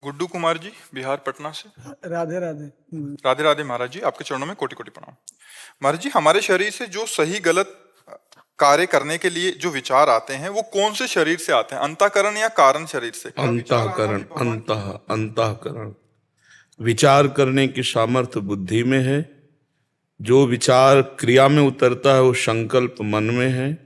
गुड्डू कुमार जी, बिहार पटना से। राधे राधे। राधे राधे महाराज जी, आपके चरणों में कोटि कोटि प्रणाम। महाराज जी, हमारे शरीर से जो सही गलत कार्य करने के लिए जो विचार आते हैं वो कौन से शरीर से आते हैं, अंतःकरण या कारण शरीर से? अंतःकरण। अंतःकरण विचार करने की सामर्थ्य बुद्धि में है। जो विचार क्रिया में उतरता है वो संकल्प मन में है,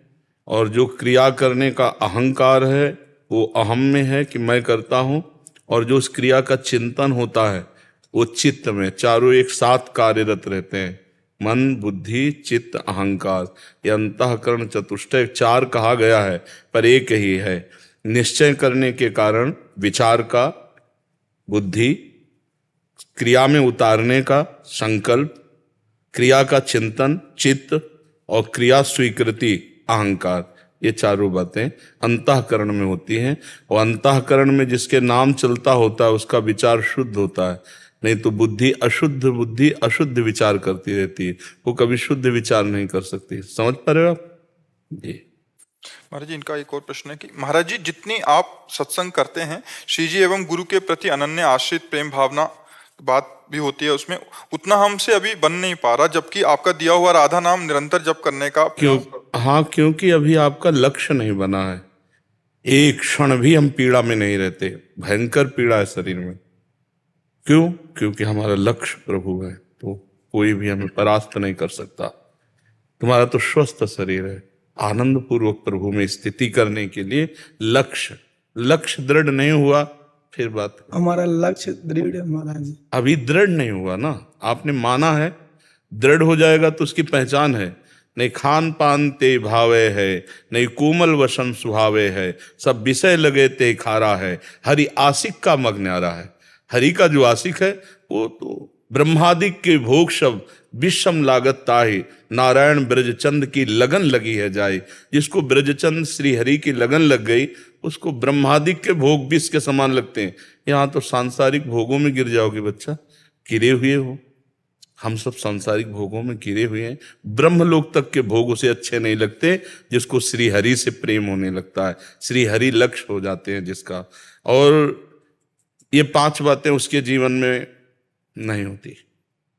और जो क्रिया करने का अहंकार है वो अहम में है कि मैं करता हूँ, और जो उस क्रिया का चिंतन होता है वो चित्त में। चारों एक साथ कार्यरत रहते हैं, मन, बुद्धि, चित्त, अहंकार। ये अंतःकरण चतुष्टय चार कहा गया है पर एक ही है। निश्चय करने के कारण विचार का, बुद्धि, क्रिया में उतारने का संकल्प, क्रिया का चिंतन चित्त, और क्रिया स्वीकृति अहंकार। ये चारों बातें अंतःकरण में होती हैं। और अंतःकरण में जिसके नाम चलता होता है उसका विचार शुद्ध होता है, नहीं तो बुद्धि अशुद्ध विचार करती रहती है, वो कभी शुद्ध विचार नहीं कर सकती। समझ पा रहे हो आप जी? महाराज जी, इनका एक और प्रश्न है कि महाराज जी, जितनी आप सत्संग करते हैं, श्री जी एवं गुरु के प्रति अनन्य आश्रित प्रेम भावना बात भी होती है उसमें, उतना हमसे अभी बन नहीं पा रहा, जबकि आपका दिया हुआ राधा नाम निरंतर जप करने का क्योंकि अभी आपका लक्ष्य नहीं बना है। एक क्षण भी हम पीड़ा में नहीं रहते, भयंकर पीड़ा है शरीर में। क्यों? क्योंकि हमारा लक्ष्य प्रभु है, तो कोई भी हमें परास्त नहीं कर सकता। तुम्हारा तो स्वस्थ शरीर है, आनंद पूर्वक प्रभु में स्थिति करने के लिए लक्ष्य दृढ़ नहीं हुआ, फिर बात। हमारा लक्ष्य दृढ़ है महाराज जी। अभी दृढ़ नहीं हुआ ना, आपने माना है। दृढ़ हो जाएगा तो उसकी पहचान है। नहीं खान पान ते भावे है, नहीं कोमल वसन सुहावे है, सब विषय लगे ते खारा है, हरि आशिक का मग न्यारा है। हरि का जो आशिक है वो तो ब्रह्मादिक के भोग सब विषम लागत ताहि, नारायण ब्रजचंद की लगन लगी है जाए। जिसको ब्रजचंद श्री हरि की लगन लग गई उसको ब्रह्मादिक के भोग विष के समान लगते हैं। यहाँ तो सांसारिक भोगों में गिर जाओगे बच्चा, गिरे हुए हो। हम सब सांसारिक भोगों में गिरे हुए हैं। ब्रह्मलोक तक के भोग उसे अच्छे नहीं लगते जिसको श्री हरि से प्रेम होने लगता है, श्री हरि लक्ष्य हो जाते हैं जिसका। और ये पांच बातें उसके जीवन में नहीं होती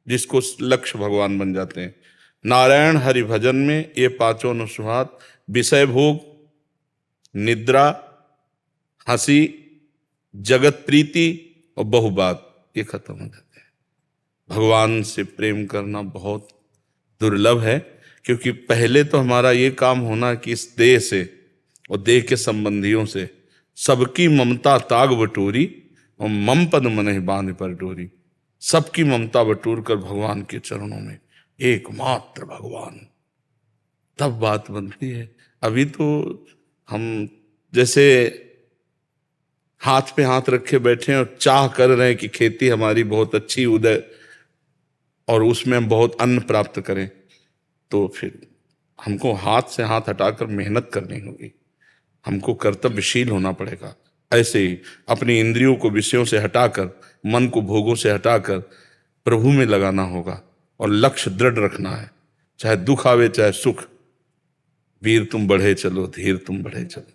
जिसको लक्ष्य भगवान बन जाते हैं। नारायण हरि भजन में ये पांचों अनुस्वाद, विषय भोग, निद्रा, हंसी, जगत प्रीति और बहुबात, ये खत्म हो जाते हैं। भगवान से प्रेम करना बहुत दुर्लभ है, क्योंकि पहले तो हमारा ये काम होना कि इस देह से और देह के संबंधियों से सबकी ममता ताग बटोरी, और मम पद मनहि बांध पर डोरी। सबकी ममता बटोर कर भगवान के चरणों में, एकमात्र भगवान, तब बात बनती है। अभी तो हम जैसे हाथ पे हाथ रखे बैठे हैं और चाह कर रहे हैं कि खेती हमारी बहुत अच्छी उदय और उसमें हम बहुत अन्न प्राप्त करें, तो फिर हमको हाथ से हाथ हटाकर मेहनत करनी होगी, हमको कर्तव्यशील होना पड़ेगा। ऐसे ही अपनी इंद्रियों को विषयों से हटाकर, मन को भोगों से हटाकर प्रभु में लगाना होगा, और लक्ष्य दृढ़ रखना है। चाहे दुख आवे चाहे सुख, वीर तुम बढ़े चलो, धीर तुम बढ़े चलो।